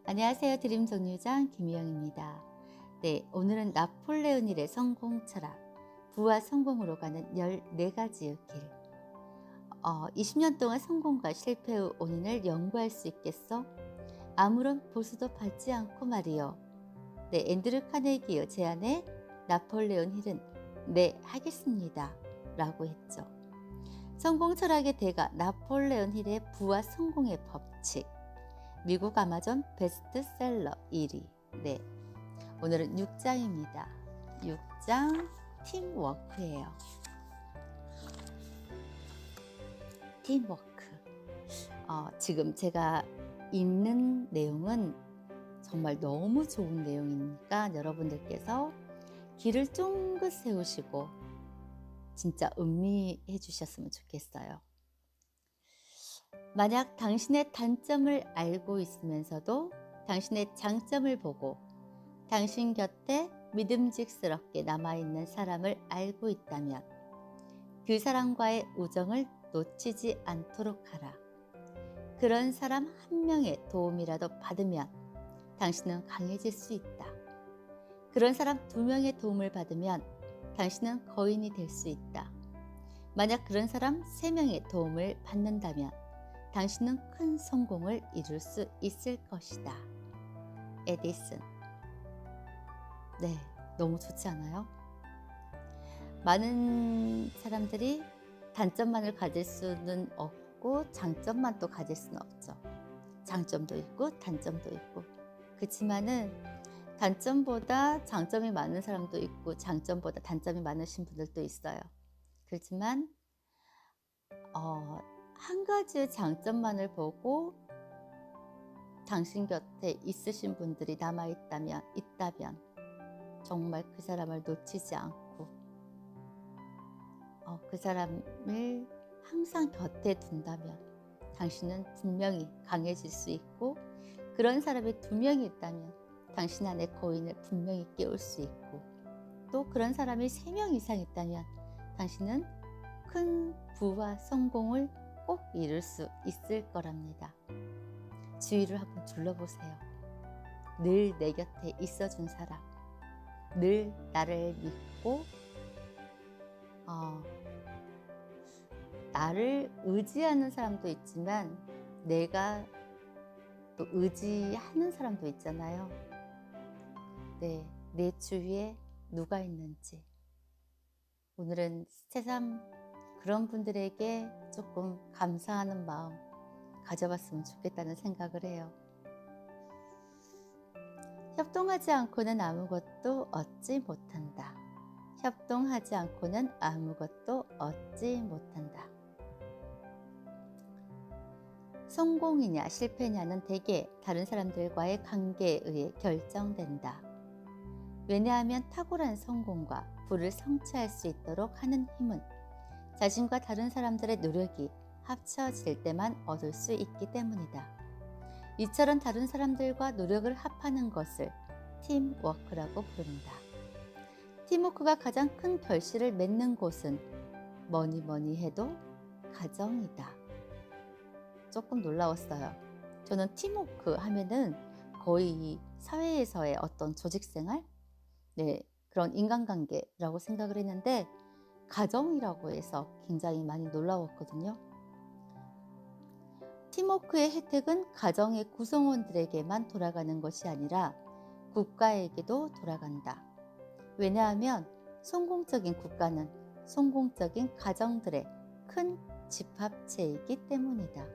안녕하세요. 드림 정류장 김희영입니다. 네, 오늘은 나폴레옹 힐의 성공 철학, 부와 성공으로 가는 14가지의 길. 20년 동안 성공과 실패의 원인을 연구할 수 있겠어? 아무런 보수도 받지 않고 말이요. 네, 앤드류 카네기의 제안에 나폴레옹 힐은 네, 하겠습니다. 라고 했죠. 성공 철학의 대가 나폴레옹 힐의 부와 성공의 법칙. 미국 아마존 베스트셀러 1위. 네. 오늘은 6장입니다. 6장 팀워크예요. 팀워크. 지금 제가 읽는 내용은 정말 너무 좋은 내용이니까 여러분들께서 귀를 쫑긋 세우시고 진짜 음미해 주셨으면 좋겠어요. 만약 당신의 단점을 알고 있으면서도 당신의 장점을 보고 당신 곁에 믿음직스럽게 남아있는 사람을 알고 있다면 그 사람과의 우정을 놓치지 않도록 하라. 그런 사람 한 명의 도움이라도 받으면 당신은 강해질 수 있다. 그런 사람 2명의 도움을 받으면 당신은 거인이 될 수 있다. 만약 그런 사람 3명의 도움을 받는다면 당신은 큰 성공을 이룰 수 있을 것이다. 에디슨. 네, 너무 좋지 않아요? 많은 사람들이 단점만을 가질 수는 없고 장점만 또 가질 수는 없죠. 장점도 있고 단점도 있고. 그렇지만은 단점보다 장점이 많은 사람도 있고 장점보다 단점이 많으신 분들도 있어요. 그렇지만 한 가지의 장점만을 보고 당신 곁에 있으신 분들이 있다면 정말 그 사람을 놓치지 않고 그 사람을 항상 곁에 둔다면 당신은 분명히 강해질 수 있고, 그런 사람이 2명이 있다면 당신 안에 거인을 분명히 깨울 수 있고, 또 그런 사람이 3명 이상 있다면 당신은 큰 부와 성공을 꼭 이룰 수 있을 거랍니다. 주위를 한번 둘러보세요. 늘 내 곁에 있어준 사람, 늘 나를 믿고 나를 의지하는 사람도 있지만 내가 또 의지하는 사람도 있잖아요. 네, 내 주위에 누가 있는지. 오늘은 새삼 그런 분들에게 조금 감사하는 마음 가져봤으면 좋겠다는 생각을 해요. 협동하지 않고는 아무것도 얻지 못한다. 협동하지 않고는 아무것도 얻지 못한다. 성공이냐 실패냐는 대개 다른 사람들과의 관계에 의해 결정된다. 왜냐하면 탁월한 성공과 부를 성취할 수 있도록 하는 힘은 자신과 다른 사람들의 노력이 합쳐질 때만 얻을 수 있기 때문이다. 이처럼 다른 사람들과 노력을 합하는 것을 팀워크라고 부른다. 팀워크가 가장 큰 결실을 맺는 곳은 뭐니 해도 가정이다. 조금 놀라웠어요. 저는 팀워크 하면은 거의 사회에서의 어떤 조직생활? 네, 그런 인간관계라고 생각을 했는데 가정이라고 해서 굉장히 많이 놀라웠거든요. 팀워크의 혜택은 가정의 구성원들에게만 돌아가는 것이 아니라 국가에게도 돌아간다. 왜냐하면 성공적인 국가는 성공적인 가정들의 큰 집합체이기 때문이다.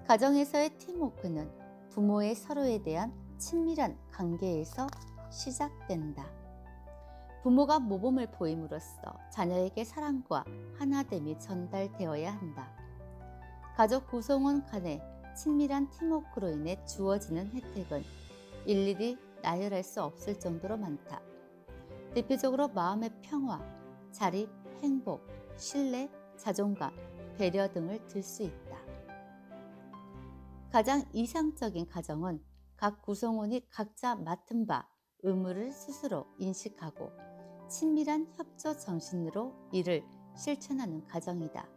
가정에서의 팀워크는 부모의 서로에 대한 친밀한 관계에서 시작된다. 부모가 모범을 보임으로써 자녀에게 사랑과 하나됨이 전달되어야 한다. 가족 구성원 간의 친밀한 팀워크로 인해 주어지는 혜택은 일일이 나열할 수 없을 정도로 많다. 대표적으로 마음의 평화, 자립, 행복, 신뢰, 자존감, 배려 등을 들 수 있다. 가장 이상적인 가정은 각 구성원이 각자 맡은 바 의무를 스스로 인식하고 친밀한 협조 정신으로 이를 실천하는 가정이다.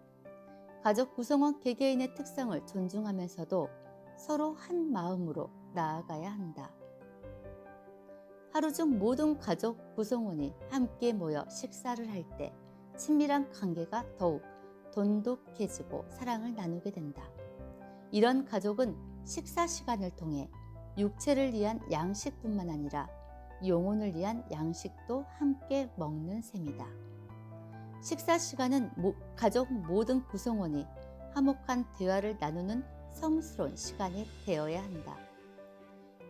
가족 구성원 개개인의 특성을 존중하면서도 서로 한 마음으로 나아가야 한다. 하루 중 모든 가족 구성원이 함께 모여 식사를 할 때 친밀한 관계가 더욱 돈독해지고 사랑을 나누게 된다. 이런 가족은 식사 시간을 통해 육체를 위한 양식뿐만 아니라 영혼을 위한 양식도 함께 먹는 셈이다. 식사 시간은 가족 모든 구성원이 화목한 대화를 나누는 성스러운 시간이 되어야 한다.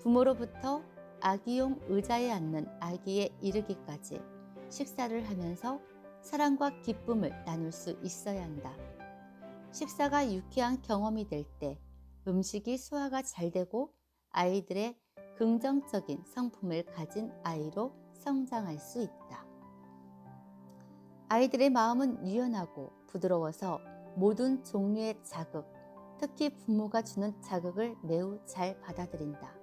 부모로부터 아기용 의자에 앉는 아기에 이르기까지 식사를 하면서 사랑과 기쁨을 나눌 수 있어야 한다. 식사가 유쾌한 경험이 될 때 음식이 소화가 잘 되고 아이들의 긍정적인 성품을 가진 아이로 성장할 수 있다. 아이들의 마음은 유연하고 부드러워서 모든 종류의 자극, 특히 부모가 주는 자극을 매우 잘 받아들인다.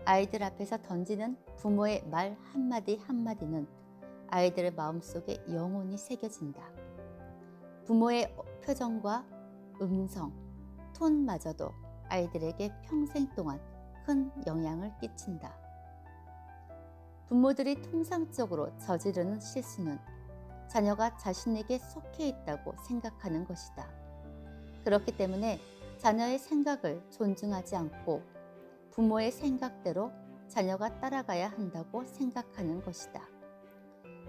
아이들 앞에서 던지는 부모의 말 한마디 한마디는 아이들의 마음속에 영원히 새겨진다. 부모의 표정과 음성, 톤마저도 아이들에게 평생 동안 큰 영향을 끼친다. 부모들이 통상적으로 저지르는 실수는 자녀가 자신에게 속해 있다고 생각하는 것이다. 그렇기 때문에 자녀의 생각을 존중하지 않고 부모의 생각대로 자녀가 따라가야 한다고 생각하는 것이다.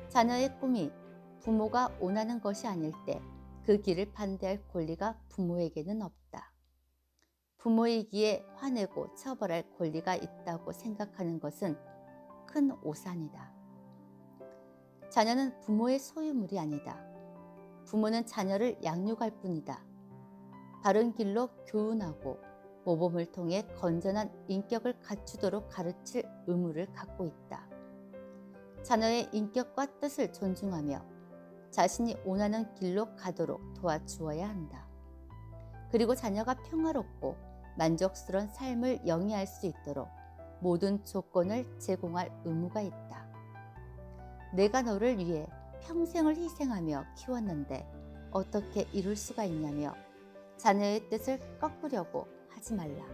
자녀의 꿈이 부모가 원하는 것이 아닐 때 그 길을 반대할 권리가 부모에게는 없다. 부모이기에 화내고 처벌할 권리가 있다고 생각하는 것은 큰 오산이다. 자녀는 부모의 소유물이 아니다. 부모는 자녀를 양육할 뿐이다. 바른 길로 교훈하고 모범을 통해 건전한 인격을 갖추도록 가르칠 의무를 갖고 있다. 자녀의 인격과 뜻을 존중하며 자신이 원하는 길로 가도록 도와주어야 한다. 그리고 자녀가 평화롭고 만족스러운 삶을 영위할 수 있도록 모든 조건을 제공할 의무가 있다. 내가 너를 위해 평생을 희생하며 키웠는데 어떻게 이룰 수가 있냐며 자녀의 뜻을 꺾으려고 하지 말라.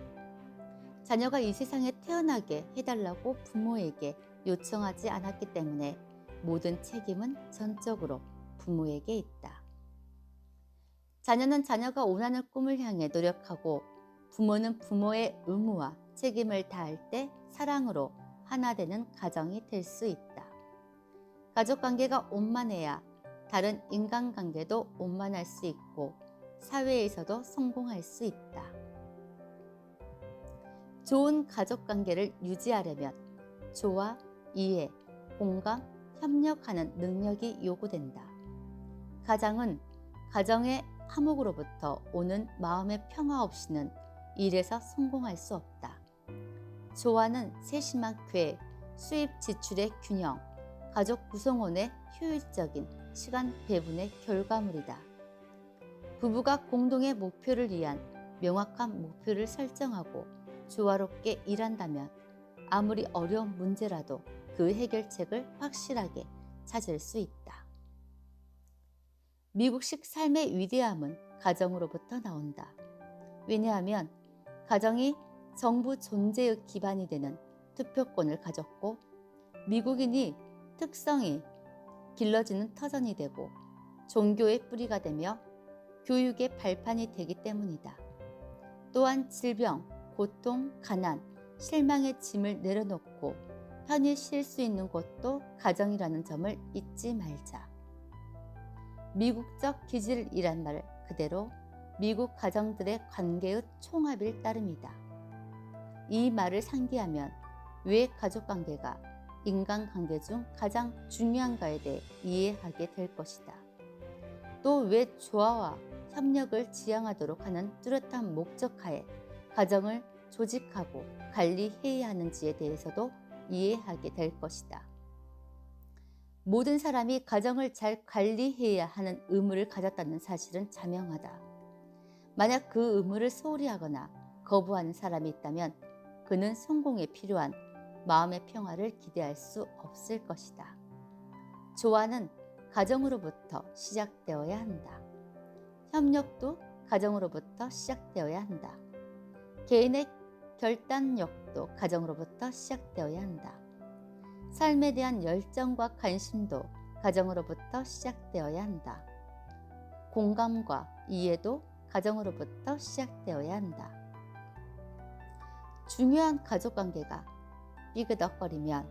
자녀가 이 세상에 태어나게 해달라고 부모에게 요청하지 않았기 때문에 모든 책임은 전적으로 부모에게 있다. 자녀는 자녀가 원하는 꿈을 향해 노력하고 부모는 부모의 의무와 책임을 다할 때 사랑으로 하나 되는 가정이 될 수 있다. 가족관계가 원만해야 다른 인간관계도 원만할 수 있고 사회에서도 성공할 수 있다. 좋은 가족관계를 유지하려면 조화, 이해, 공감, 협력하는 능력이 요구된다. 가장은 가정의 화목으로부터 오는 마음의 평화 없이는 일에서 성공할 수 없다. 조화는 세심한 계획, 수입 지출의 균형, 가족 구성원의 효율적인 시간 배분의 결과물이다. 부부가 공동의 목표를 위한 명확한 목표를 설정하고 조화롭게 일한다면 아무리 어려운 문제라도 그 해결책을 확실하게 찾을 수 있다. 미국식 삶의 위대함은 가정으로부터 나온다. 왜냐하면 가정이 정부 존재의 기반이 되는 투표권을 가졌고 미국인이 특성이 길러지는 터전이 되고 종교의 뿌리가 되며 교육의 발판이 되기 때문이다. 또한 질병, 고통, 가난, 실망의 짐을 내려놓고 편히 쉴 수 있는 곳도 가정이라는 점을 잊지 말자. 미국적 기질이란 말 그대로 미국 가정들의 관계의 총합일 따름이다. 이 말을 상기하면 왜 가족관계가 인간관계 중 가장 중요한가에 대해 이해하게 될 것이다. 또 왜 조화와 협력을 지향하도록 하는 뚜렷한 목적하에 가정을 조직하고 관리해야 하는지에 대해서도 이해하게 될 것이다. 모든 사람이 가정을 잘 관리해야 하는 의무를 가졌다는 사실은 자명하다. 만약 그 의무를 소홀히 하거나 거부하는 사람이 있다면 그는 성공에 필요한 마음의 평화를 기대할 수 없을 것이다. 조화는 가정으로부터 시작되어야 한다. 협력도 가정으로부터 시작되어야 한다. 개인의 결단력도 가정으로부터 시작되어야 한다. 삶에 대한 열정과 관심도 가정으로부터 시작되어야 한다. 공감과 이해도 가정으로부터 시작되어야 한다. 중요한 가족관계가 삐그덕거리면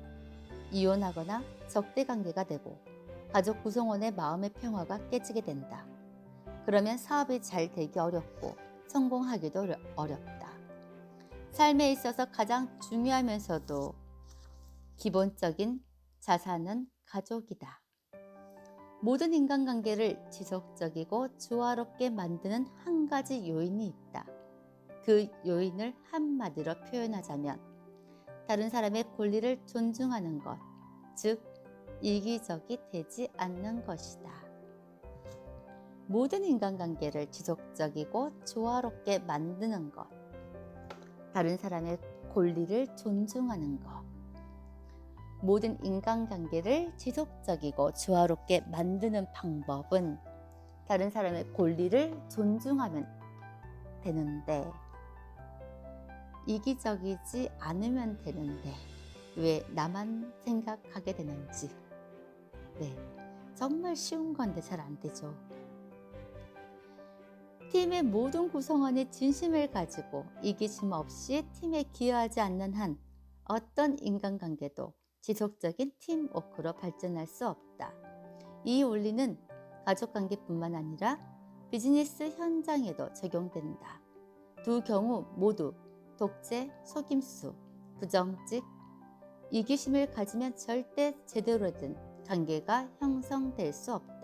이혼하거나 적대관계가 되고 가족 구성원의 마음의 평화가 깨지게 된다. 그러면 사업이 잘 되기 어렵고 성공하기도 어렵다. 삶에 있어서 가장 중요하면서도 기본적인 자산은 가족이다. 모든 인간관계를 지속적이고 조화롭게 만드는 한 가지 요인이 있다. 그 요인을 한마디로 표현하자면 다른 사람의 권리를 존중하는 것, 즉 이기적이 되지 않는 것이다. 모든 인간관계를 지속적이고 조화롭게 만드는 것, 다른 사람의 권리를 존중하는 것. 모든 인간관계를 지속적이고 조화롭게 만드는 방법은 다른 사람의 권리를 존중하면 되는데, 이기적이지 않으면 되는데 왜 나만 생각하게 되는지. 정말 쉬운 건데 잘 안 되죠. 팀의 모든 구성원이 진심을 가지고 이기심 없이 팀에 기여하지 않는 한 어떤 인간관계도 지속적인 팀워크로 발전할 수 없다. 이 원리는 가족관계뿐만 아니라 비즈니스 현장에도 적용된다. 두 경우 모두 독재, 속임수, 부정직, 이기심을 가지면 절대 제대로 된 관계가 형성될 수 없다.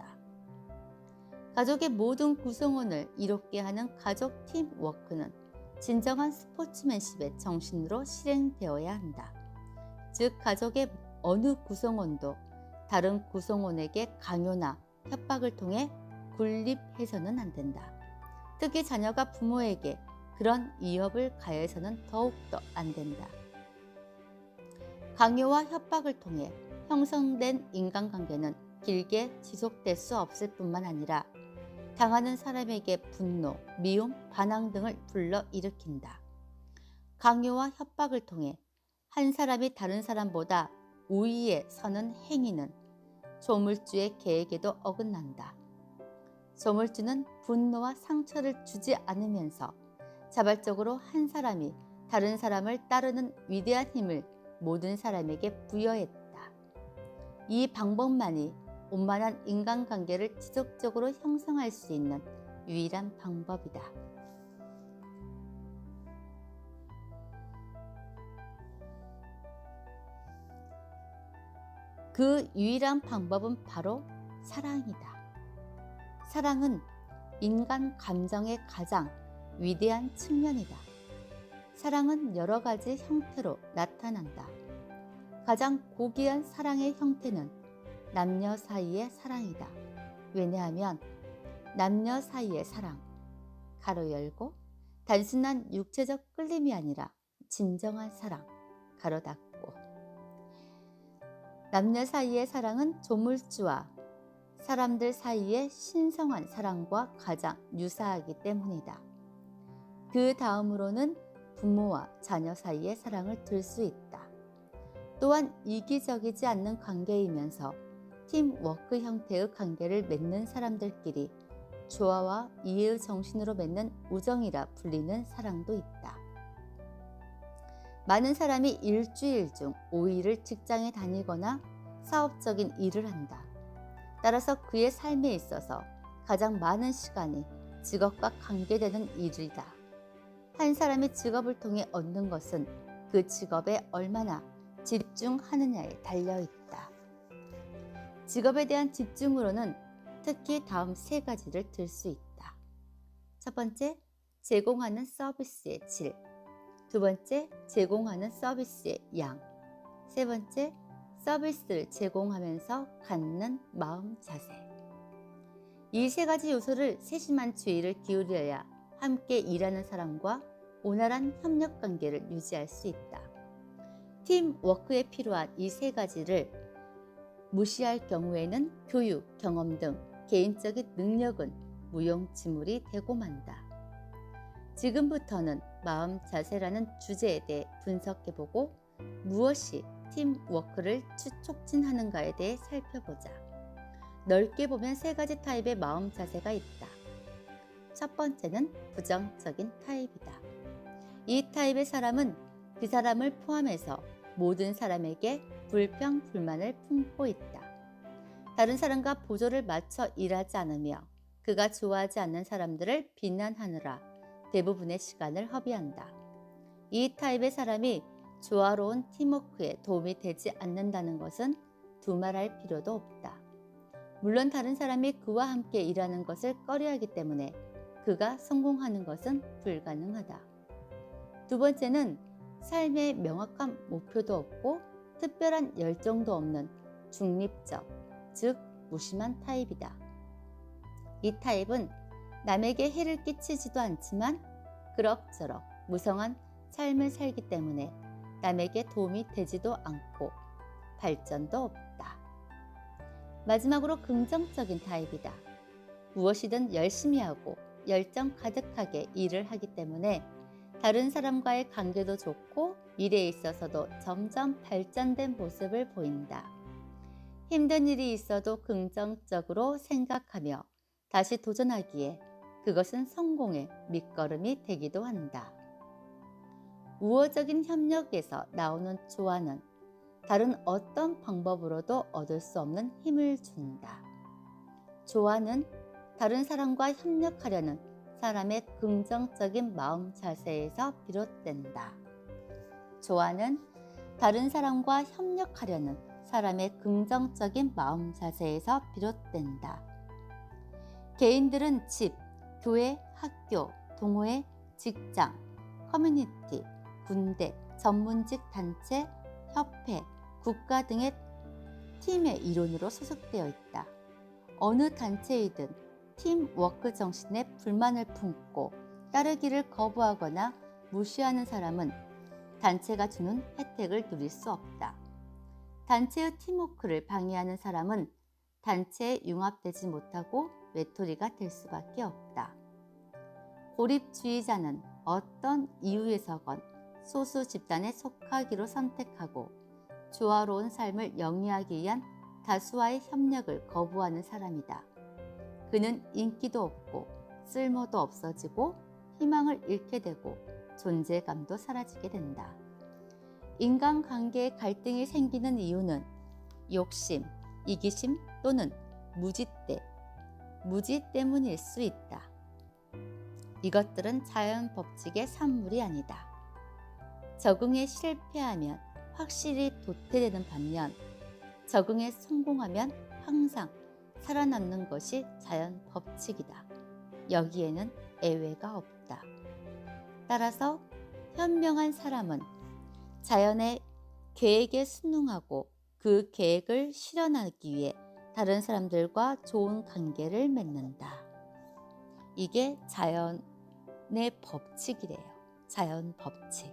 가족의 모든 구성원을 이롭게 하는 가족 팀워크는 진정한 스포츠맨십의 정신으로 실행되어야 한다. 즉 가족의 어느 구성원도 다른 구성원에게 강요나 협박을 통해 군립해서는 안 된다. 특히 자녀가 부모에게 그런 위협을 가해서는 더욱더 안 된다. 강요와 협박을 통해 형성된 인간관계는 길게 지속될 수 없을 뿐만 아니라 당하는 사람에게 분노, 미움, 반항 등을 불러일으킨다. 강요와 협박을 통해 한 사람이 다른 사람보다 우위에 서는 행위는 조물주의 계획에도 어긋난다. 조물주는 분노와 상처를 주지 않으면서 자발적으로 한 사람이 다른 사람을 따르는 위대한 힘을 모든 사람에게 부여했다. 이 방법만이 원만한 인간관계를 지속적으로 형성할 수 있는 유일한 방법이다. 그 유일한 방법은 바로 사랑이다. 사랑은 인간 감정의 가장 위대한 측면이다. 사랑은 여러 가지 형태로 나타난다. 가장 고귀한 사랑의 형태는 남녀 사이의 사랑이다. 왜냐하면 남녀 사이의 사랑, 가로 열고, 단순한 육체적 끌림이 아니라 진정한 사랑, 가로 닫고. 남녀 사이의 사랑은 조물주와 사람들 사이의 신성한 사랑과 가장 유사하기 때문이다. 그 다음으로는 부모와 자녀 사이의 사랑을 들 수 있다. 또한 이기적이지 않는 관계이면서 팀워크 형태의 관계를 맺는 사람들끼리 조화와 이해의 정신으로 맺는 우정이라 불리는 사랑도 있다. 많은 사람이 일주일 중 5일을 직장에 다니거나 사업적인 일을 한다. 따라서 그의 삶에 있어서 가장 많은 시간이 직업과 관계되는 일이다. 한 사람의 직업을 통해 얻는 것은 그 직업에 얼마나 집중하느냐에 달려있다. 직업에 대한 집중으로는 특히 다음 세 가지를 들 수 있다. 첫 번째, 제공하는 서비스의 질. 두 번째, 제공하는 서비스의 양. 세 번째, 서비스를 제공하면서 갖는 마음 자세. 이 세 가지 요소를 세심한 주의를 기울여야 함께 일하는 사람과 원활한 협력 관계를 유지할 수 있다. 팀워크에 필요한 이 세 가지를 무시할 경우에는 교육, 경험 등 개인적인 능력은 무용지물이 되고 만다. 지금부터는 마음 자세라는 주제에 대해 분석해보고 무엇이 팀워크를 촉진하는가에 대해 살펴보자. 넓게 보면 세 가지 타입의 마음 자세가 있다. 첫 번째는 부정적인 타입이다. 이 타입의 사람은 그 사람을 포함해서 모든 사람에게 불평, 불만을 품고 있다. 다른 사람과 보조를 맞춰 일하지 않으며 그가 좋아하지 않는 사람들을 비난하느라 대부분의 시간을 허비한다. 이 타입의 사람이 조화로운 팀워크에 도움이 되지 않는다는 것은 두말할 필요도 없다. 물론 다른 사람이 그와 함께 일하는 것을 꺼려하기 때문에 그가 성공하는 것은 불가능하다. 두 번째는 삶의 명확한 목표도 없고 특별한 열정도 없는 중립적, 즉 무심한 타입이다. 이 타입은 남에게 해를 끼치지도 않지만 그럭저럭 무성한 삶을 살기 때문에 남에게 도움이 되지도 않고 발전도 없다. 마지막으로 긍정적인 타입이다. 무엇이든 열심히 하고 열정 가득하게 일을 하기 때문에 다른 사람과의 관계도 좋고 일에 있어서도 점점 발전된 모습을 보인다. 힘든 일이 있어도 긍정적으로 생각하며 다시 도전하기에 그것은 성공의 밑거름이 되기도 한다. 우호적인 협력에서 나오는 조화는 다른 어떤 방법으로도 얻을 수 없는 힘을 준다. 조화는 다른 사람과 협력하려는 사람의 긍정적인 마음 자세에서 비롯된다. 조화는 다른 사람과 협력하려는 사람의 긍정적인 마음 자세에서 비롯된다. 개인들은 집, 교회, 학교, 동호회, 직장, 커뮤니티, 군대, 전문직 단체, 협회, 국가 등의 팀의 일원으로 소속되어 있다. 어느 단체이든 팀워크 정신에 불만을 품고 따르기를 거부하거나 무시하는 사람은 단체가 주는 혜택을 누릴 수 없다. 단체의 팀워크를 방해하는 사람은 단체에 융합되지 못하고 외톨이가 될 수밖에 없다. 고립주의자는 어떤 이유에서건 소수 집단에 속하기로 선택하고 조화로운 삶을 영위하기 위한 다수와의 협력을 거부하는 사람이다. 그는 인기도 없고 쓸모도 없어지고 희망을 잃게 되고 존재감도 사라지게 된다. 인간관계에 갈등이 생기는 이유는 욕심, 이기심 또는 무지 때문일 수 있다. 이것들은 자연 법칙의 산물이 아니다. 적응에 실패하면 확실히 도태되는 반면 적응에 성공하면 항상 살아남는 것이 자연 법칙이다. 여기에는 예외가 없다. 따라서 현명한 사람은 자연의 계획에 순응하고 그 계획을 실현하기 위해 다른 사람들과 좋은 관계를 맺는다. 이게 자연의 법칙이래요. 자연 법칙.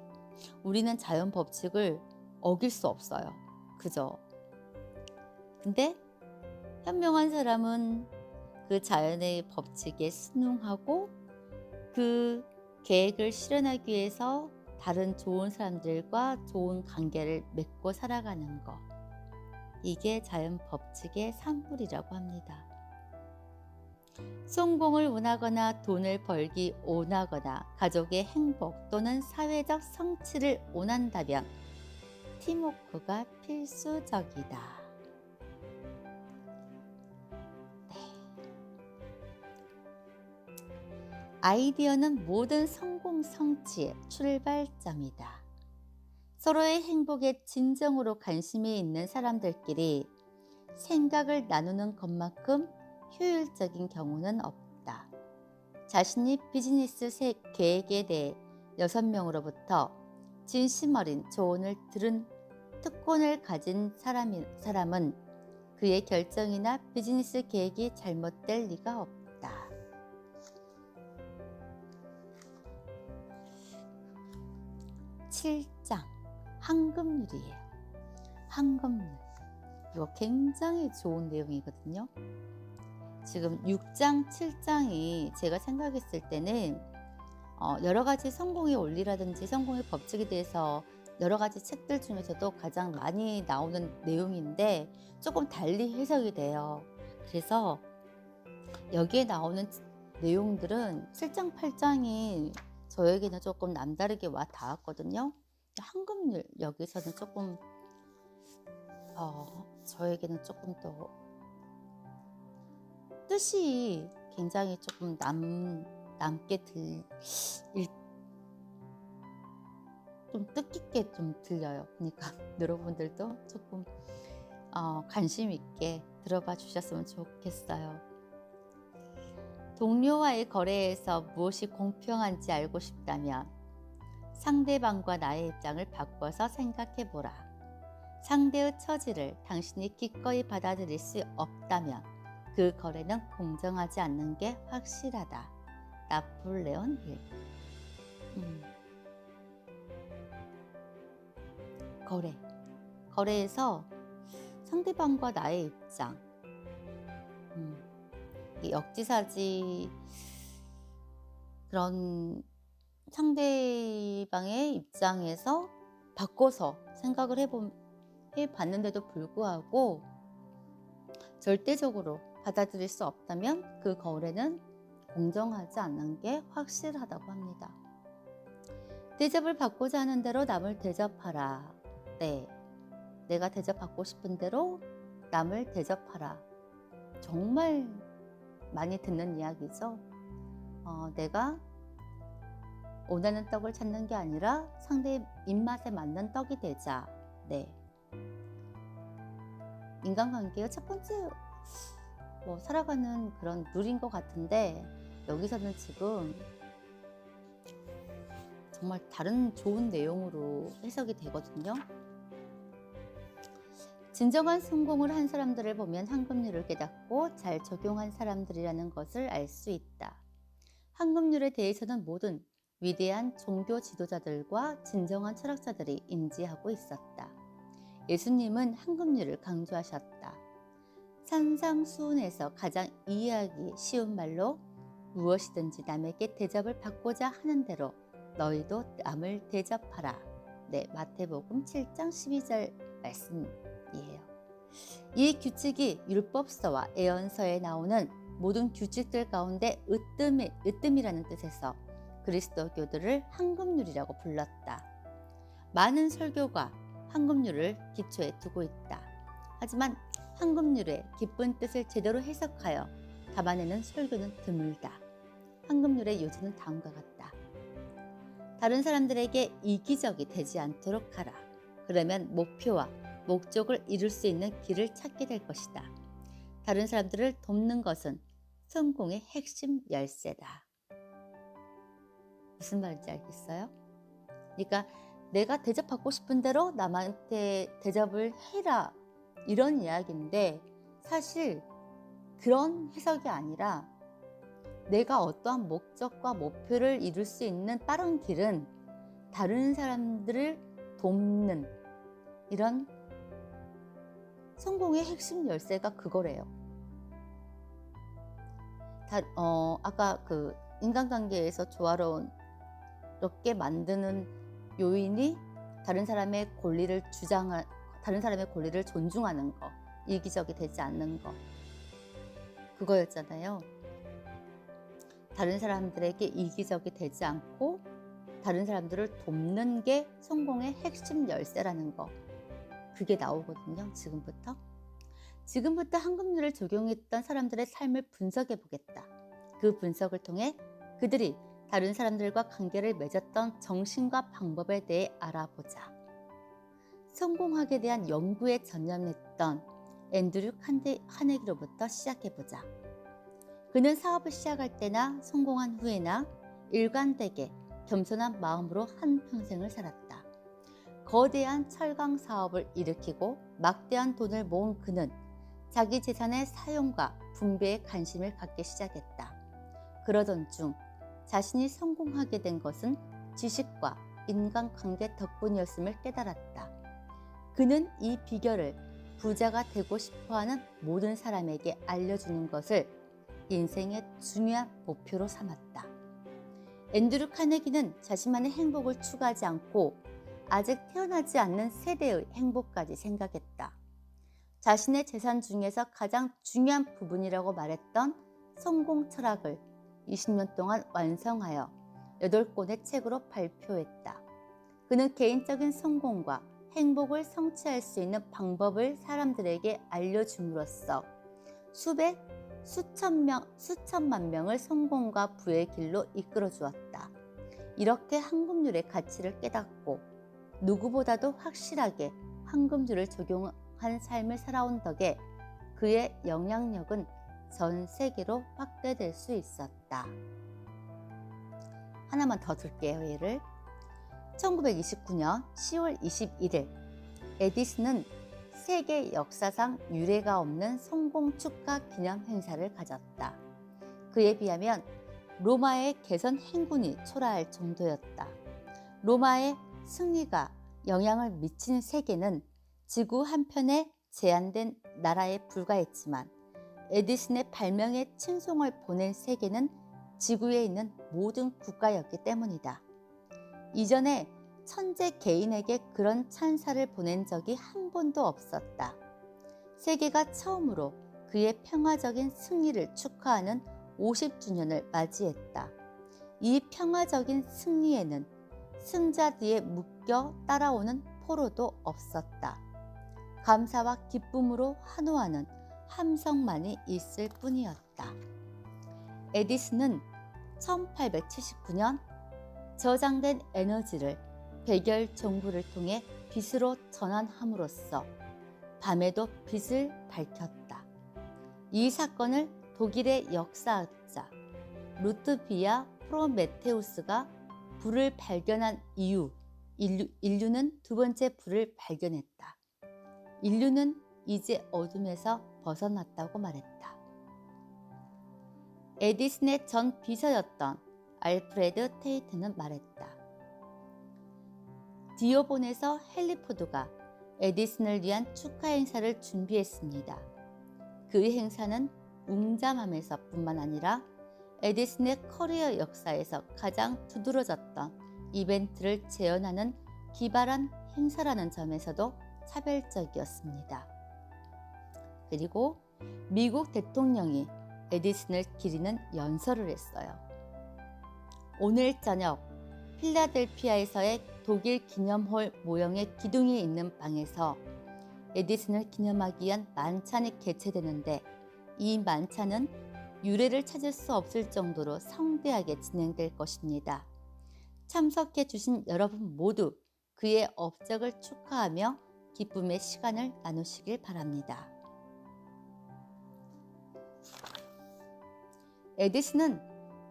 우리는 자연 법칙을 어길 수 없어요. 그죠? 근데 현명한 사람은 그 자연의 법칙에 순응하고 그 계획을 실현하기 위해서 다른 좋은 사람들과 좋은 관계를 맺고 살아가는 것. 이게 자연 법칙의 산물이라고 합니다. 성공을 원하거나 돈을 벌기 원하거나 가족의 행복 또는 사회적 성취를 원한다면 팀워크가 필수적이다. 아이디어는 모든 성공 성취의 출발점이다. 서로의 행복에 진정으로 관심이 있는 사람들끼리 생각을 나누는 것만큼 효율적인 경우는 없다. 자신이 비즈니스 계획에 대해 6명으로부터 진심 어린 조언을 들은 특권을 가진 사람은 그의 결정이나 비즈니스 계획이 잘못될 리가 없다. 7장 황금률이에요. 황금률. 이거 굉장히 좋은 내용이거든요. 지금 6장, 7장이 제가 생각했을 때는 여러 가지 성공의 원리라든지 성공의 법칙에 대해서 여러 가지 책들 중에서도 가장 많이 나오는 내용인데 조금 달리 해석이 돼요. 그래서 여기에 나오는 내용들은 7장, 8장이 저에게는 조금 남다르게 와 닿았거든요. 황금률 여기서는 조금 저에게는 조금 더 뜻이 굉장히 조금 남게 좀 뜻깊게 좀 들려요. 그러니까 여러분들도 조금 관심 있게 들어봐 주셨으면 좋겠어요. 동료와의 거래에서 무엇이 공평한지 알고 싶다면 상대방과 나의 입장을 바꿔서 생각해 보라. 상대의 처지를 당신이 기꺼이 받아들일 수 없다면 그 거래는 공정하지 않는 게 확실하다. 나폴레온 힐. 거래에서 상대방과 나의 입장, 역지사지, 그런 상대방의 입장에서 바꿔서 생각을 해봤는데도 불구하고 절대적으로 받아들일 수 없다면 그 거래는 공정하지 않는 게 확실하다고 합니다. 대접을 받고자 하는 대로 남을 대접하라. 네, 내가 대접받고 싶은 대로 남을 대접하라. 정말 많이 듣는 이야기죠. 내가 원하는 떡을 찾는 게 아니라 상대의 입맛에 맞는 떡이 되자. 네. 인간관계의 첫 번째 살아가는 그런 룰인 것 같은데 여기서는 지금 정말 다른 좋은 내용으로 해석이 되거든요. 진정한 성공을 한 사람들을 보면 황금률을 깨닫고 잘 적용한 사람들이라는 것을 알 수 있다. 황금률에 대해서는 모든 위대한 종교 지도자들과 진정한 철학자들이 인지하고 있었다. 예수님은 황금률을 강조하셨다. 산상수훈에서 가장 이해하기 쉬운 말로 무엇이든지 남에게 대접을 받고자 하는 대로 너희도 남을 대접하라. 네, 마태복음 7장 12절 말씀이에요. 이 규칙이 율법서와 예언서에 나오는 모든 규칙들 가운데 으뜸이라는 뜻에서 그리스도교들을 황금률이라고 불렀다. 많은 설교가 황금률을 기초에 두고 있다. 하지만 황금률의 깊은 뜻을 제대로 해석하여 담아내는 설교는 드물다. 황금률의 요지는 다음과 같다. 다른 사람들에게 이기적이 되지 않도록 하라. 그러면 목표와 목적을 이룰 수 있는 길을 찾게 될 것이다. 다른 사람들을 돕는 것은 성공의 핵심 열쇠다. 무슨 말인지 알겠어요? 그러니까 내가 대접받고 싶은 대로 남한테 대접을 해라, 이런 이야기인데 사실 그런 해석이 아니라 내가 어떠한 목적과 목표를 이룰 수 있는 빠른 길은 다른 사람들을 돕는, 이런 성공의 핵심 열쇠가 그거래요. 아까 그 인간관계에서 조화롭게 만드는 요인이 다른 사람의 권리를 존중하는 거, 이기적이 되지 않는 거, 그거였잖아요. 다른 사람들에게 이기적이 되지 않고 다른 사람들을 돕는 게 성공의 핵심 열쇠라는 거, 그게 나오거든요. 지금부터 황금률을 적용했던 사람들의 삶을 분석해 보겠다. 그 분석을 통해 그들이 다른 사람들과 관계를 맺었던 정신과 방법에 대해 알아보자. 성공학에 대한 연구에 전념했던 앤드류 카네기로부터 시작해보자. 그는 사업을 시작할 때나 성공한 후에나 일관되게 겸손한 마음으로 한평생을 살았다. 거대한 철강 사업을 일으키고 막대한 돈을 모은 그는 자기 재산의 사용과 분배에 관심을 갖기 시작했다. 그러던 중 자신이 성공하게 된 것은 지식과 인간관계 덕분이었음을 깨달았다. 그는 이 비결을 부자가 되고 싶어하는 모든 사람에게 알려주는 것을 인생의 중요한 목표로 삼았다. 앤드류 카네기는 자신만의 행복을 추구하지 않고 아직 태어나지 않는 세대의 행복까지 생각했다. 자신의 재산 중에서 가장 중요한 부분이라고 말했던 성공 철학을 20년 동안 완성하여 8권의 책으로 발표했다. 그는 개인적인 성공과 행복을 성취할 수 있는 방법을 사람들에게 알려줌으로써 수천만 명을 성공과 부의 길로 이끌어 주었다. 이렇게 황금률의 가치를 깨닫고 누구보다도 확실하게 황금률을 적용한 삶을 살아온 덕에 그의 영향력은 전 세계로 확대될 수 있었다. 하나만 더 들게요. 예를 1929년 10월 21일 에디슨은 세계 역사상 유례가 없는 성공 축하 기념 행사를 가졌다. 그에 비하면 로마의 개선 행군이 초라할 정도였다. 로마의 승리가 영향을 미친 세계는 지구 한편에 제한된 나라에 불과했지만 에디슨의 발명에 칭송을 보낸 세계는 지구에 있는 모든 국가였기 때문이다. 이전에 천재 개인에게 그런 찬사를 보낸 적이 한 번도 없었다. 세계가 처음으로 그의 평화적인 승리를 축하하는 50주년을 맞이했다. 이 평화적인 승리에는 승자 뒤에 묶여 따라오는 포로도 없었다. 감사와 기쁨으로 환호하는 함성만이 있을 뿐이었다. 에디슨은 1879년 저장된 에너지를 백열 전구를 통해 빛으로 전환함으로써 밤에도 빛을 밝혔다. 이 사건을 독일의 역사학자 루트비아 프로메테우스가 불을 발견한 이후 인류는 두 번째 불을 발견했다. 인류는 이제 어둠에서 벗어났다고 말했다. 에디슨의 전 비서였던 알프레드 테이트는 말했다. 디오본에서 헨리 포드가 에디슨을 위한 축하 행사를 준비했습니다. 그 행사는 웅장함에서 뿐만 아니라 에디슨의 커리어 역사에서 가장 두드러졌던 이벤트를 재현하는 기발한 행사라는 점에서도 차별적이었습니다. 그리고 미국 대통령이 에디슨을 기리는 연설을 했어요. 오늘 저녁 필라델피아에서의 독일 기념홀 모형의 기둥에 있는 방에서 에디슨을 기념하기 위한 만찬이 개최되는데 이 만찬은 유례를 찾을 수 없을 정도로 성대하게 진행될 것입니다. 참석해 주신 여러분 모두 그의 업적을 축하하며 기쁨의 시간을 나누시길 바랍니다. 에디슨은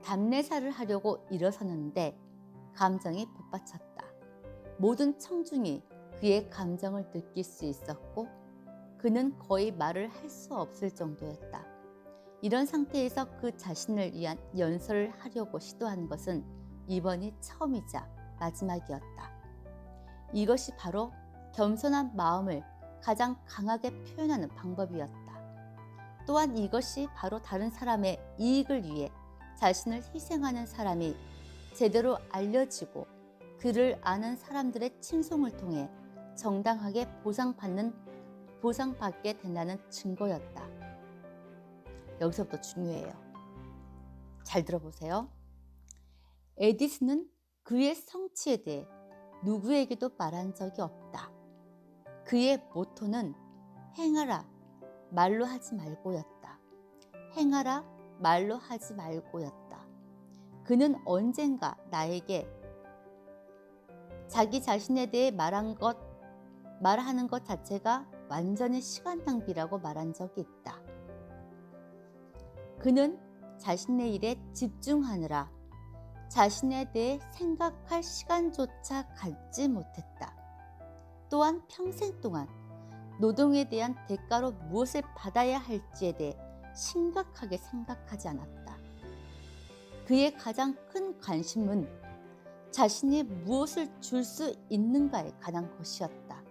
답례사를 하려고 일어서는데 감정이 북받쳤다. 모든 청중이 그의 감정을 느낄 수 있었고 그는 거의 말을 할 수 없을 정도였다. 이런 상태에서 그 자신을 위한 연설을 하려고 시도한 것은 이번이 처음이자 마지막이었다. 이것이 바로 겸손한 마음을 가장 강하게 표현하는 방법이었다. 또한 이것이 바로 다른 사람의 이익을 위해 자신을 희생하는 사람이 제대로 알려지고 그를 아는 사람들의 칭송을 통해 정당하게 보상받게 된다는 증거였다. 여기서부터 중요해요. 잘 들어보세요. 에디슨은 그의 성취에 대해 누구에게도 말한 적이 없다. 그의 모토는 행하라, 말로 하지 말고였다. 행하라, 말로 하지 말고였다. 그는 언젠가 나에게 자기 자신에 대해 말하는 것 자체가 완전히 시간 낭비라고 말한 적이 있다. 그는 자신의 일에 집중하느라 자신에 대해 생각할 시간조차 갖지 못했다. 또한 평생 동안 노동에 대한 대가로 무엇을 받아야 할지에 대해 심각하게 생각하지 않았다. 그의 가장 큰 관심은 자신이 무엇을 줄 수 있는가에 관한 것이었다.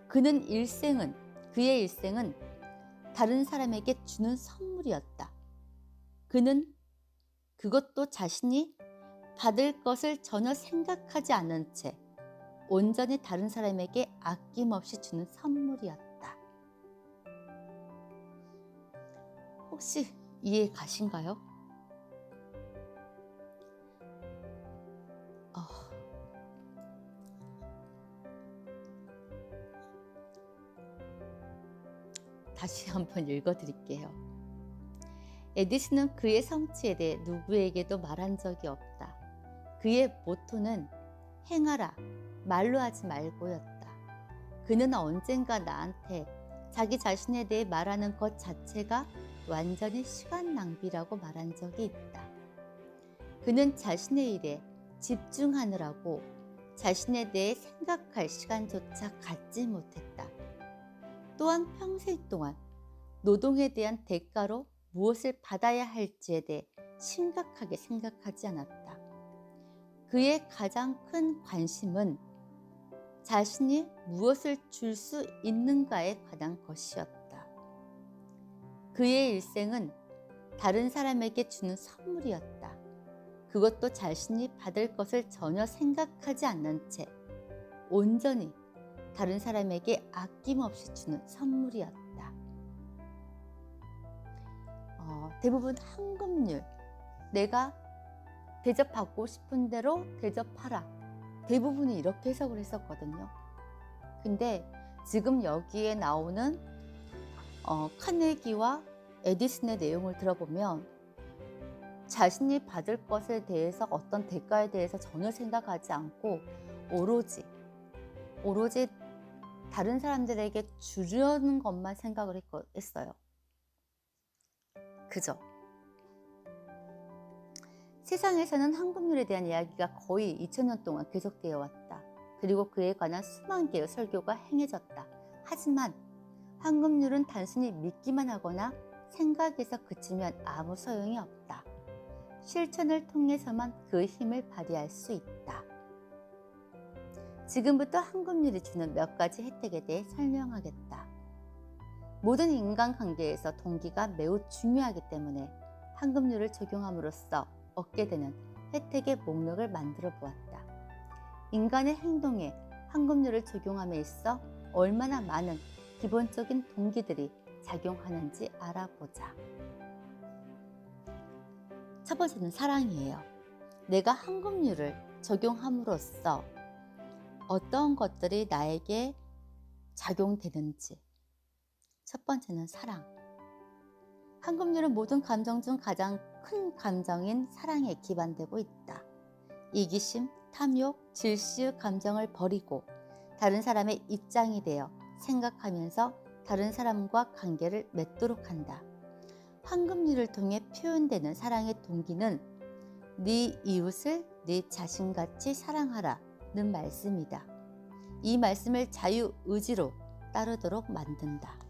그의 일생은 다른 사람에게 주는 선물이었다. 그는 그것도 자신이 받을 것을 전혀 생각하지 않은 채 온전히 다른 사람에게 아낌없이 주는 선물이었다. 혹시 이해 가신가요? 어, 다시 한번 읽어드릴게요. 에디슨은 그의 성취에 대해 누구에게도 말한 적이 없다. 그의 모토는 행하라, 말로 하지 말고였다. 그는 언젠가 나한테 자기 자신에 대해 말하는 것 자체가 완전히 시간 낭비라고 말한 적이 있다. 그는 자신의 일에 집중하느라고 자신에 대해 생각할 시간조차 갖지 못했다. 또한 평생 동안 노동에 대한 대가로 무엇을 받아야 할지에 대해 심각하게 생각하지 않았다. 그의 가장 큰 관심은 자신이 무엇을 줄 수 있는가에 관한 것이었다. 그의 일생은 다른 사람에게 주는 선물이었다. 그것도 자신이 받을 것을 전혀 생각하지 않는 채 온전히 다른 사람에게 아낌없이 주는 선물이었다. 대부분 황금률, 내가 대접받고 싶은 대로 대접하라. 대부분이 이렇게 해석을 했었거든요. 근데 지금 여기에 나오는 카네기와 에디슨의 내용을 들어보면 자신이 받을 것에 대해서 어떤 대가에 대해서 전혀 생각하지 않고 오로지 다른 사람들에게 주려는 것만 생각을 했어요. 그죠? 세상에서는 황금률에 대한 이야기가 거의 2000년 동안 계속되어 왔다. 그리고 그에 관한 수만 개의 설교가 행해졌다. 하지만 황금률은 단순히 믿기만 하거나 생각에서 그치면 아무 소용이 없다. 실천을 통해서만 그 힘을 발휘할 수 있다. 지금부터 황금률이 주는 몇 가지 혜택에 대해 설명하겠다. 모든 인간관계에서 동기가 매우 중요하기 때문에 황금률을 적용함으로써 얻게 되는 혜택의 목록을 만들어 보았다. 인간의 행동에 황금률을 적용함에 있어 얼마나 많은 기본적인 동기들이 작용하는지 알아보자. 첫 번째는 사랑이에요. 내가 황금률을 적용함으로써 어떤 것들이 나에게 작용되는지. 첫 번째는 사랑. 황금률은 모든 감정 중 가장 큰 감정인 사랑에 기반되고 있다. 이기심, 탐욕, 질시의 감정을 버리고 다른 사람의 입장이 되어 생각하면서 다른 사람과 관계를 맺도록 한다. 황금률을 통해 표현되는 사랑의 동기는 네 이웃을 네 자신같이 사랑하라는 말씀이다. 이 말씀을 자유의지로 따르도록 만든다.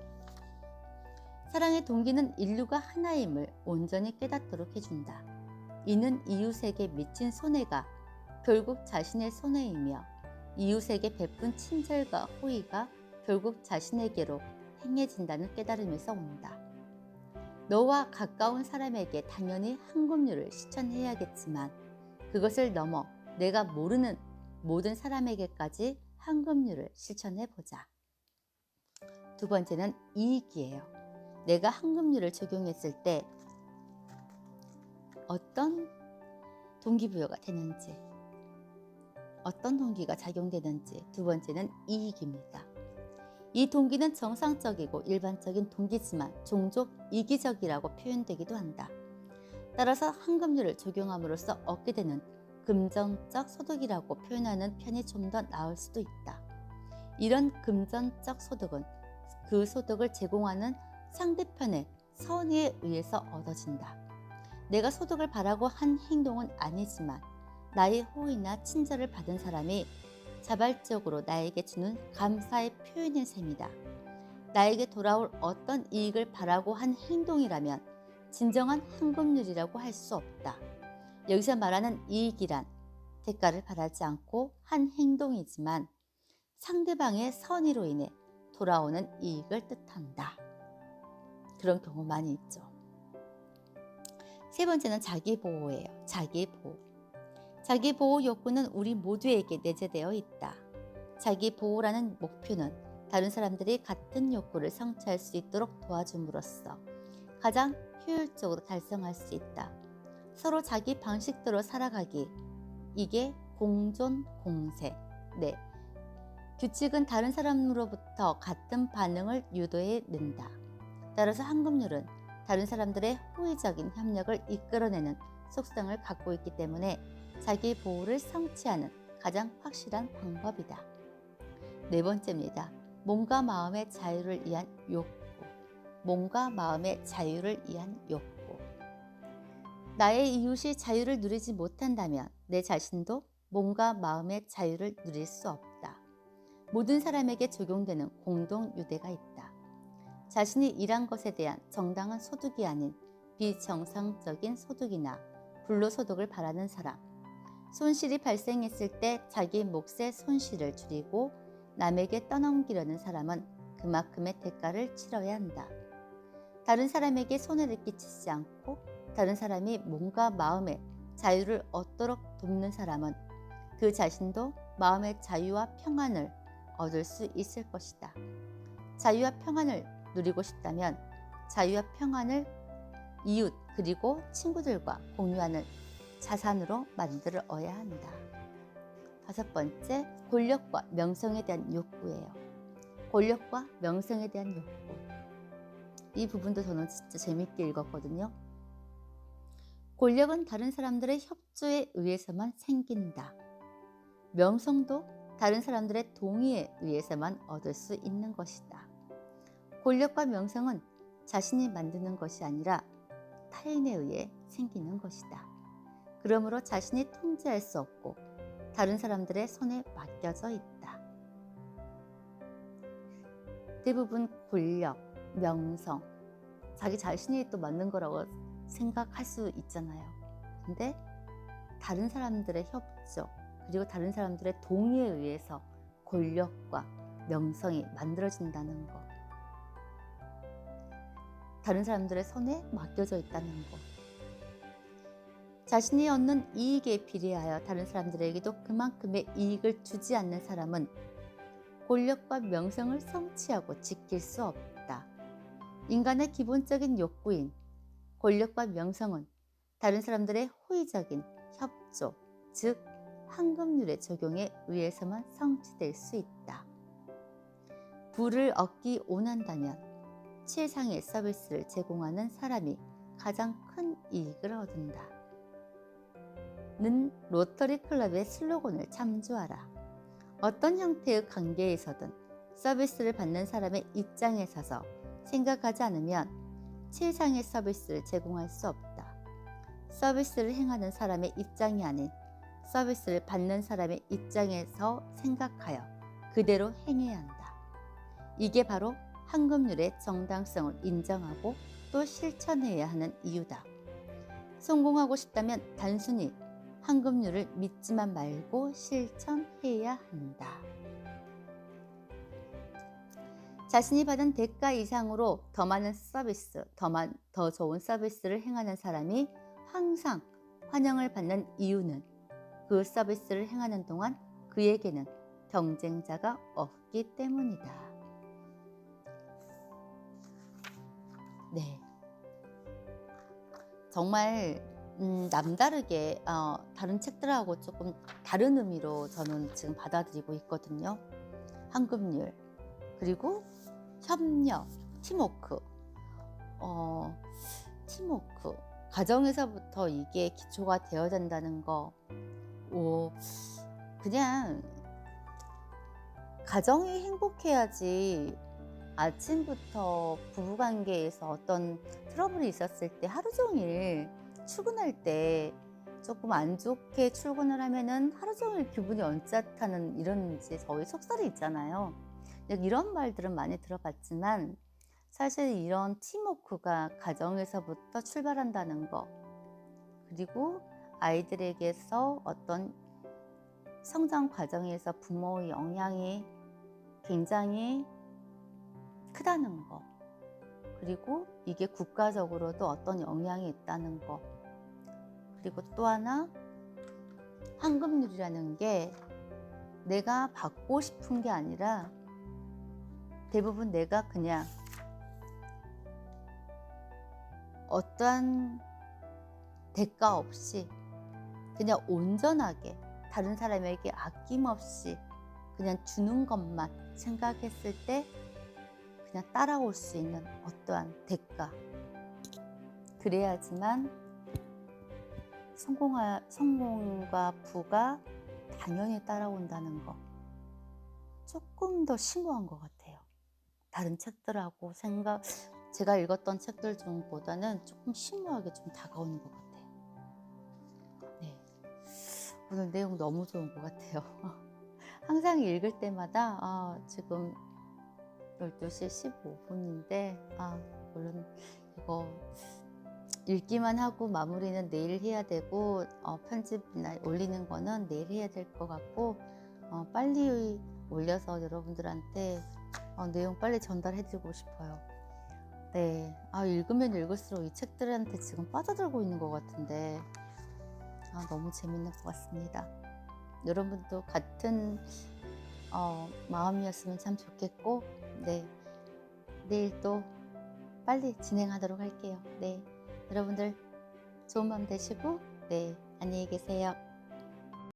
사랑의 동기는 인류가 하나임을 온전히 깨닫도록 해준다. 이는 이웃에게 미친 손해가 결국 자신의 손해이며 이웃에게 베푼 친절과 호의가 결국 자신에게로 행해진다는 깨달음에서 온다. 너와 가까운 사람에게 당연히 황금률을 실천해야겠지만 그것을 넘어 내가 모르는 모든 사람에게까지 황금률을 실천해보자. 두 번째는 이익이에요. 내가 황금률을 적용했을 때 어떤 동기부여가 되는지, 어떤 동기가 작용되는지. 두 번째는 이익입니다. 이 동기는 정상적이고 일반적인 동기지만 종종 이기적이라고 표현되기도 한다. 따라서 황금률을 적용함으로써 얻게 되는 금전적 소득이라고 표현하는 편이 좀 더 나을 수도 있다. 이런 금전적 소득은 그 소득을 제공하는 상대편의 선의에 의해서 얻어진다. 내가 소득을 바라고 한 행동은 아니지만 나의 호의나 친절을 받은 사람이 자발적으로 나에게 주는 감사의 표현인 셈이다. 나에게 돌아올 어떤 이익을 바라고 한 행동이라면 진정한 황금률이라고 할 수 없다. 여기서 말하는 이익이란 대가를 바라지 않고 한 행동이지만 상대방의 선의로 인해 돌아오는 이익을 뜻한다. 그런 경우 많이 있죠. 세 번째는 자기보호예요. 자기보호. 자기 보호 욕구는 우리 모두에게 내재되어 있다. 자기 보호라는 목표는 다른 사람들이 같은 욕구를 성취할 수 있도록 도와줌으로써 가장 효율적으로 달성할 수 있다. 서로 자기 방식대로 살아가기. 이게 공존 공세. 네. 규칙은 다른 사람으로부터 같은 반응을 유도해 낸다. 따라서 황금률은 다른 사람들의 호의적인 협력을 이끌어내는 속성을 갖고 있기 때문에 자기 보호를 성취하는 가장 확실한 방법이다. 네 번째입니다. 몸과 마음의 자유를 위한 욕구. 몸과 마음의 자유를 위한 욕구. 나의 이웃이 자유를 누리지 못한다면 내 자신도 몸과 마음의 자유를 누릴 수 없다. 모든 사람에게 적용되는 공동 유대가 있다. 자신이 일한 것에 대한 정당한 소득이 아닌 비정상적인 소득이나 불로소득을 바라는 사람, 손실이 발생했을 때 자기 몫의 손실을 줄이고 남에게 떠넘기려는 사람은 그만큼의 대가를 치러야 한다. 다른 사람에게 손해를 끼치지 않고 다른 사람이 몸과 마음의 자유를 얻도록 돕는 사람은 그 자신도 마음의 자유와 평안을 얻을 수 있을 것이다. 자유와 평안을 누리고 싶다면 자유와 평안을 이웃 그리고 친구들과 공유하는 자산으로 만들어야 한다. 다섯 번째, 권력과 명성에 대한 욕구예요. 권력과 명성에 대한 욕구. 이 부분도 저는 진짜 재밌게 읽었거든요. 권력은 다른 사람들의 협조에 의해서만 생긴다. 명성도 다른 사람들의 동의에 의해서만 얻을 수 있는 것이다. 권력과 명성은 자신이 만드는 것이 아니라 타인에 의해 생기는 것이다. 그러므로 자신이 통제할 수 없고 다른 사람들의 손에 맡겨져 있다. 대부분 권력, 명성, 자기 자신이 또 맞는 거라고 생각할 수 있잖아요. 근데 다른 사람들의 협조, 그리고 다른 사람들의 동의에 의해서 권력과 명성이 만들어진다는 것. 다른 사람들의 손에 맡겨져 있다는 것. 자신이 얻는 이익에 비례하여 다른 사람들에게도 그만큼의 이익을 주지 않는 사람은 권력과 명성을 성취하고 지킬 수 없다. 인간의 기본적인 욕구인 권력과 명성은 다른 사람들의 호의적인 협조, 즉 황금률의 적용에 의해서만 성취될 수 있다. 부를 얻기 원한다면 최상의 서비스를 제공하는 사람이 가장 큰 이익을 얻는다. 는 로터리 클럽의 슬로건을 참조하라. 어떤 형태의 관계에서든 서비스를 받는 사람의 입장에 서서 생각하지 않으면 최상의 서비스를 제공할 수 없다. 서비스를 행하는 사람의 입장이 아닌 서비스를 받는 사람의 입장에서 생각하여 그대로 행해야 한다. 이게 바로 황금률의 정당성을 인정하고 또 실천해야 하는 이유다. 성공하고 싶다면 단순히 황금률을 믿지만 말고 실천해야 한다. 자신이 받은 대가 이상으로 더 많은 서비스, 더 좋은 서비스를 행하는 사람이 항상 환영을 받는 이유는 그 서비스를 행하는 동안 그에게는 경쟁자가 없기 때문이다. 네, 정말 남다르게 다른 책들하고 조금 다른 의미로 저는 지금 받아들이고 있거든요. 황금률, 그리고 협력, 팀워크. 팀워크. 가정에서부터 이게 기초가 되어야 된다는 거. 그냥 가정이 행복해야지. 아침부터 부부관계에서 어떤 트러블이 있었을 때 하루 종일 출근할 때 조금 안 좋게 출근을 하면은 하루 종일 기분이 언짢다는 이런 이제 저희 속설이 있잖아요. 이런 말들은 많이 들어봤지만 사실 이런 팀워크가 가정에서부터 출발한다는 거, 그리고 아이들에게서 어떤 성장 과정에서 부모의 영향이 굉장히 크다는 거, 그리고 이게 국가적으로도 어떤 영향이 있다는 거, 그리고 또 하나 황금률이라는 게 내가 받고 싶은 게 아니라 대부분 내가 그냥 어떠한 대가 없이 그냥 온전하게 다른 사람에게 아낌없이 그냥 주는 것만 생각했을 때 그냥 따라올 수 있는 어떠한 대가, 그래야지만 성공과 부가 당연히 따라온다는 거, 조금 더 심오한 것 같아요. 다른 책들하고 제가 읽었던 책들 중보다는 조금 심오하게 좀 다가오는 것 같아요. 네, 오늘 내용 너무 좋은 것 같아요. 항상 읽을 때마다 지금 12시 15분인데 물론 이거 읽기만 하고 마무리는 내일 해야 되고 편집이나 올리는 거는 내일 해야 될 것 같고 빨리 올려서 여러분들한테 내용 빨리 전달해 드리고 싶어요. 네, 읽으면 읽을수록 이 책들한테 지금 빠져들고 있는 것 같은데 너무 재밌는 것 같습니다. 여러분도 같은 마음이었으면 참 좋겠고, 네, 내일 또 빨리 진행하도록 할게요. 네, 여러분들 좋은 밤 되시고, 네, 안녕히 계세요.